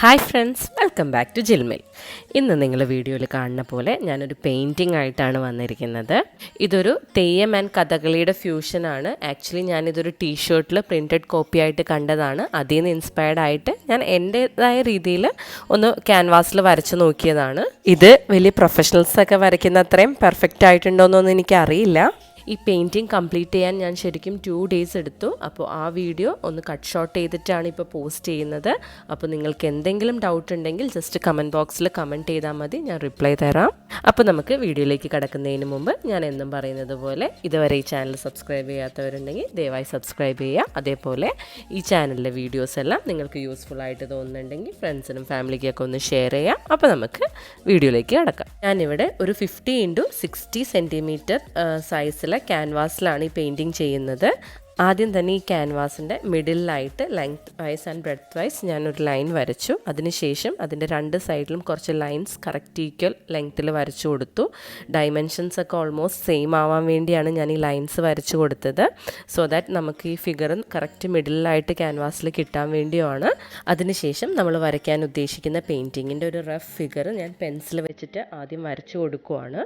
Hi friends, welcome back to Jhilmil. ഇന്ന് നിങ്ങൾ വീഡിയോയിൽ കാണുന്ന പോലെ ഞാനൊരു പെയിൻറ്റിംഗ് ആയിട്ടാണ് വന്നിരിക്കുന്നത്. ഇതൊരു തെയ്യം ആൻഡ് കഥകളിയുടെ ഫ്യൂഷനാണ്. ആക്ച്വലി ഞാനിതൊരു ടീഷർട്ടിൽ പ്രിൻറ്റഡ് കോപ്പി ആയിട്ട് കണ്ടതാണ്. അതിൽ നിന്ന് ഇൻസ്പയർഡ് ആയിട്ട് ഞാൻ എൻ്റേതായ രീതിയിൽ ഒന്ന് ക്യാൻവാസിൽ വരച്ച് നോക്കിയതാണ്. ഇത് വലിയ പ്രൊഫഷണൽസൊക്കെ വരയ്ക്കുന്ന അത്രയും പെർഫെക്റ്റ് ആയിട്ടുണ്ടോയെന്നൊന്നും എനിക്കറിയില്ല. ഈ പെയിൻറ്റിങ് കംപ്ലീറ്റ് ചെയ്യാൻ ഞാൻ ശരിക്കും 2 days എടുത്തു. അപ്പോൾ ആ വീഡിയോ ഒന്ന് കട്ട് ഷോട്ട് ചെയ്തിട്ടാണ് ഇപ്പോൾ പോസ്റ്റ് ചെയ്യുന്നത്. അപ്പോൾ നിങ്ങൾക്ക് എന്തെങ്കിലും ഡൗട്ട് ഉണ്ടെങ്കിൽ ജസ്റ്റ് കമൻറ്റ് ബോക്സിൽ കമൻറ്റ് ചെയ്താൽ മതി, ഞാൻ റിപ്ലൈ തരാം. അപ്പോൾ നമുക്ക് വീഡിയോയിലേക്ക് കടക്കുന്നതിന് മുമ്പ് ഞാൻ എന്നും പറയുന്നത് പോലെ ഇതുവരെ ഈ ചാനൽ സബ്സ്ക്രൈബ് ചെയ്യാത്തവരുണ്ടെങ്കിൽ ദയവായി സബ്സ്ക്രൈബ് ചെയ്യുക. അതേപോലെ ഈ ചാനലിലെ വീഡിയോസ് എല്ലാം നിങ്ങൾക്ക് യൂസ്ഫുൾ ആയിട്ട് തോന്നുന്നുണ്ടെങ്കിൽ ഫ്രണ്ട്സിനും ഫാമിലിക്കൊക്കെ ഒന്ന് ഷെയർ ചെയ്യാം. അപ്പോൾ നമുക്ക് വീഡിയോയിലേക്ക് കടക്കാം. ഞാനിവിടെ ഒരു 50x60 സെൻറ്റിമീറ്റർ സൈസിലെ ക്യാൻവാസിലാണ് ഈ പെയിൻറ്റിങ് ചെയ്യുന്നത്. ആദ്യം തന്നെ ഈ ക്യാൻവാസിൻ്റെ മിഡിലായിട്ട് length wise and breadth wise ഞാനൊരു ലൈൻ വരച്ചു. അതിനുശേഷം അതിൻ്റെ 2 സൈഡിലും കുറച്ച് ലൈൻസ് കറക്റ്റ് ഈക്വൽ ലെങ്ത്തിൽ വരച്ചു കൊടുത്തു. ഡൈമെൻഷൻസ് ഒക്കെ ഓൾമോസ്റ്റ് സെയിം ആവാൻ വേണ്ടിയാണ് ഞാൻ ഈ ലൈൻസ് വരച്ചു കൊടുത്തത്. സോ ദാറ്റ് നമുക്ക് ഈ ഫിഗർ കറക്റ്റ് മിഡിലായിട്ട് ക്യാൻവാസിൽ കിട്ടാൻ വേണ്ടിയാണ്. അതിനുശേഷം നമ്മൾ വരയ്ക്കാൻ ഉദ്ദേശിക്കുന്ന പെയിൻറ്റിങ്ങിൻ്റെ ഒരു റഫ് ഫിഗർ ഞാൻ പെൻസിൽ വെച്ചിട്ട് ആദ്യം വരച്ചു കൊടുക്കുവാണ്.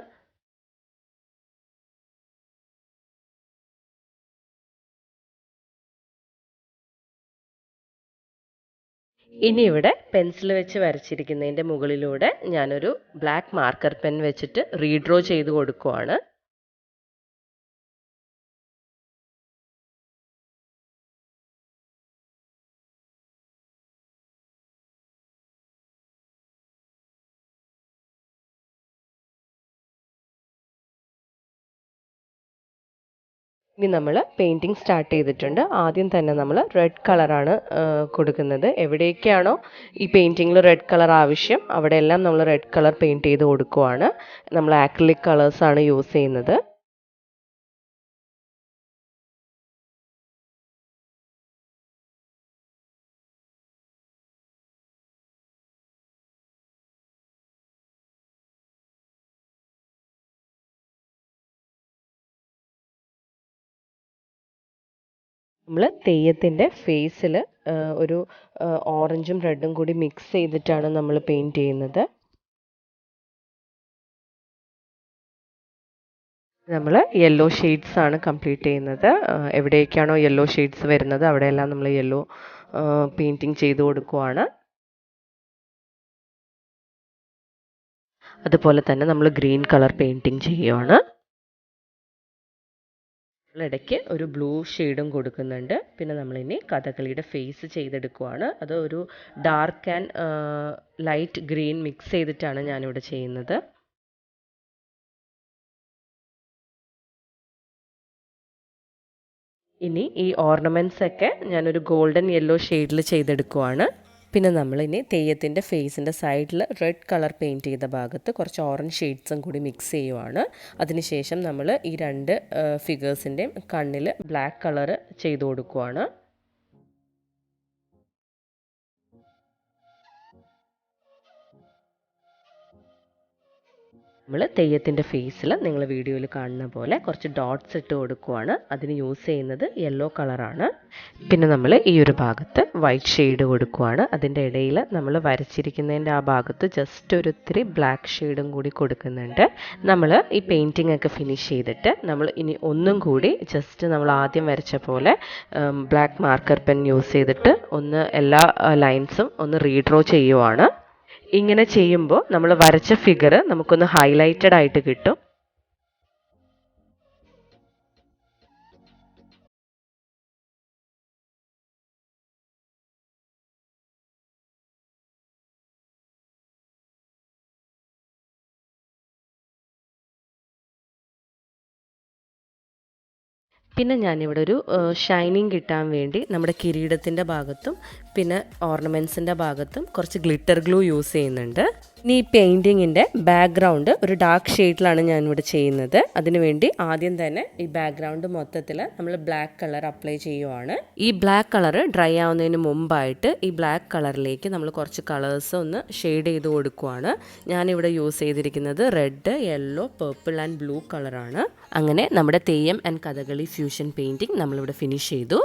ഇനി ഇവിടെ പെൻസിൽ വെച്ച് വരച്ചിരിക്കുന്നതിൻ്റെ മുകളിലൂടെ ഞാനൊരു ബ്ലാക്ക് മാർക്കർ പെൻ വെച്ചിട്ട് റീഡ്രോ ചെയ്ത് കൊടുക്കുവാണ്. ഇനി നമ്മൾ പെയിൻറ്റിങ് സ്റ്റാർട്ട് ചെയ്തിട്ടുണ്ട്. ആദ്യം തന്നെ നമ്മൾ റെഡ് കളറാണ് കൊടുക്കുന്നത്. എവിടേക്കാണോ ഈ പെയിൻറ്റിങ്ങിൽ റെഡ് കളർ ആവശ്യം അവിടെയെല്ലാം നമ്മൾ റെഡ് കളർ പെയിൻറ്റ് ചെയ്ത് കൊടുക്കുവാണ്. നമ്മൾ ആക്രിലിക് കളേഴ്സാണ് യൂസ് ചെയ്യുന്നത്. നമ്മൾ തെയ്യത്തിൻ്റെ ഫേസിൽ ഒരു ഓറഞ്ചും റെഡും കൂടി മിക്സ് ചെയ്തിട്ടാണ് നമ്മൾ പെയിൻറ്റ് ചെയ്യുന്നത്. നമ്മൾ യെല്ലോ ഷെയ്ഡ്സ് ആണ് കംപ്ലീറ്റ് ചെയ്യുന്നത്. എവിടേക്കാണോ യെല്ലോ ഷെയ്ഡ്സ് വരുന്നത് അവിടെയെല്ലാം നമ്മൾ യെല്ലോ പെയിൻറ്റിങ് ചെയ്ത് കൊടുക്കുവാണ്. അതുപോലെ തന്നെ നമ്മൾ ഗ്രീൻ കളർ പെയിൻറ്റിങ് ചെയ്യുവാണ്. ഇടയ്ക്ക് ഒരു ബ്ലൂ ഷെയ്ഡും കൊടുക്കുന്നുണ്ട്. പിന്നെ നമ്മളിനി കഥകളിയുടെ ഫേസ് ചെയ്തെടുക്കുവാണ്. അത് ഒരു dark and light green mix ചെയ്തിട്ടാണ് ഞാനിവിടെ ചെയ്യുന്നത്. ഇനി ഈ ഓർണമെൻറ്റ്സ് ഒക്കെ ഞാനൊരു ഗോൾഡൻ യെല്ലോ ഷെയ്ഡിൽ ചെയ്തെടുക്കുവാണ്. പിന്നെ നമ്മളിനി തെയ്യത്തിൻ്റെ ഫേസിൻ്റെ സൈഡിൽ റെഡ് കളർ പെയിൻറ്റ് ചെയ്ത ഭാഗത്ത് കുറച്ച് ഓറഞ്ച് ഷെയ്ഡ്സും കൂടി മിക്സ് ചെയ്യുവാണ്. അതിനുശേഷം നമ്മൾ ഈ 2 ഫിഗേഴ്സിൻ്റെയും കണ്ണിൽ ബ്ലാക്ക് കളർ ചെയ്ത് കൊടുക്കുവാണ്. നമ്മൾ തെയ്യത്തിൻ്റെ ഫേസിൽ നിങ്ങൾ വീഡിയോയിൽ കാണുന്ന പോലെ കുറച്ച് ഡോട്ട്സ് ഇട്ട് കൊടുക്കുവാണ്. അതിന് യൂസ് ചെയ്യുന്നത് യെല്ലോ കളറാണ്. പിന്നെ നമ്മൾ ഈ ഒരു ഭാഗത്ത് വൈറ്റ് ഷെയ്ഡ് കൊടുക്കുവാണ്. അതിൻ്റെ ഇടയിൽ നമ്മൾ വരച്ചിരിക്കുന്നതിൻ്റെ ആ ഭാഗത്ത് ജസ്റ്റ് ഒരു ഇത്തിരി ബ്ലാക്ക് ഷെയ്ഡും കൂടി കൊടുക്കുന്നുണ്ട്. നമ്മൾ ഈ പെയിൻറ്റിംഗ് ഒക്കെ ഫിനിഷ് ചെയ്തിട്ട് നമ്മൾ ഇനി ഒന്നും കൂടി ജസ്റ്റ് നമ്മൾ ആദ്യം വരച്ച പോലെ ബ്ലാക്ക് മാർക്കർ പെൻ യൂസ് ചെയ്തിട്ട് ഒന്ന് എല്ലാ ലൈൻസും ഒന്ന് റീഡ്രോ ചെയ്യുവാണ്. ഇങ്ങനെ ചെയ്യുമ്പോൾ നമ്മൾ വരച്ച ഫിഗർ നമുക്കൊന്ന് ഹൈലൈറ്റഡ് ആയിട്ട് കിട്ടും. പിന്നെ ഞാനിവിടെ ഒരു ഷൈനിങ് കിട്ടാൻ വേണ്ടി നമ്മുടെ കിരീടത്തിൻ്റെ ഭാഗത്തും പിന്നെ ഓർണമെൻറ്റ്സിൻ്റെ ഭാഗത്തും കുറച്ച് ഗ്ലിറ്റർ ഗ്ലൂ യൂസ് ചെയ്യുന്നുണ്ട്. ഇനി ഈ പെയിൻറ്റിങ്ങിൻ്റെ ബാക്ക്ഗ്രൗണ്ട് ഒരു ഡാർക്ക് ഷെയ്ഡിലാണ് ഞാനിവിടെ ചെയ്യുന്നത്. അതിനുവേണ്ടി ആദ്യം തന്നെ ഈ ബാക്ക്ഗ്രൗണ്ട് മൊത്തത്തിൽ നമ്മൾ ബ്ലാക്ക് കളർ അപ്ലൈ ചെയ്യുവാണ്. ഈ ബ്ലാക്ക് കളർ ഡ്രൈ ആവുന്നതിന് മുമ്പായിട്ട് ഈ ബ്ലാക്ക് കളറിലേക്ക് നമ്മൾ കുറച്ച് കളേഴ്സ് ഒന്ന് ഷെയ്ഡ് ചെയ്ത് കൊടുക്കുവാണ്. ഞാനിവിടെ യൂസ് ചെയ്തിരിക്കുന്നത് red, yellow, purple and blue കളറാണ്. അങ്ങനെ നമ്മുടെ Theyyam and Kathakali fusion painting നമ്മളിവിടെ ഫിനിഷ് ചെയ്തു.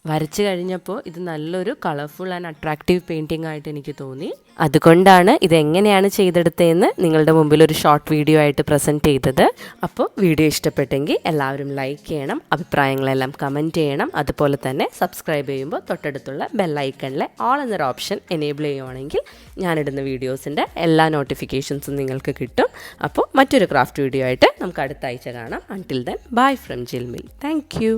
വരച്ചു കഴിഞ്ഞപ്പോൾ ഇത് നല്ലൊരു കളർഫുൾ ആൻഡ് അട്രാക്റ്റീവ് പെയിൻറ്റിംഗ് ആയിട്ട് എനിക്ക് തോന്നി. അതുകൊണ്ടാണ് ഇതെങ്ങനെയാണ് ചെയ്തെടുത്തതെന്ന് നിങ്ങളുടെ മുമ്പിൽ ഒരു ഷോർട്ട് വീഡിയോ ആയിട്ട് പ്രസൻറ്റ് ചെയ്തത്. അപ്പോൾ വീഡിയോ ഇഷ്ടപ്പെട്ടെങ്കിൽ എല്ലാവരും ലൈക്ക് ചെയ്യണം, അഭിപ്രായങ്ങളെല്ലാം കമൻറ്റ് ചെയ്യണം. അതുപോലെ തന്നെ സബ്സ്ക്രൈബ് ചെയ്യുമ്പോൾ തൊട്ടടുത്തുള്ള ബെല്ലൈക്കണിലെ ഓൾ എന്നൊരു ഓപ്ഷൻ എനേബിൾ ചെയ്യുവാണെങ്കിൽ ഞാനിടുന്ന വീഡിയോസിൻ്റെ എല്ലാ നോട്ടിഫിക്കേഷൻസും നിങ്ങൾക്ക് കിട്ടും. അപ്പോൾ മറ്റൊരു ക്രാഫ്റ്റ് വീഡിയോ ആയിട്ട് നമുക്ക് അടുത്ത ആഴ്ച കാണാം. Until then bye from ജിൽമിൽ. Thank you.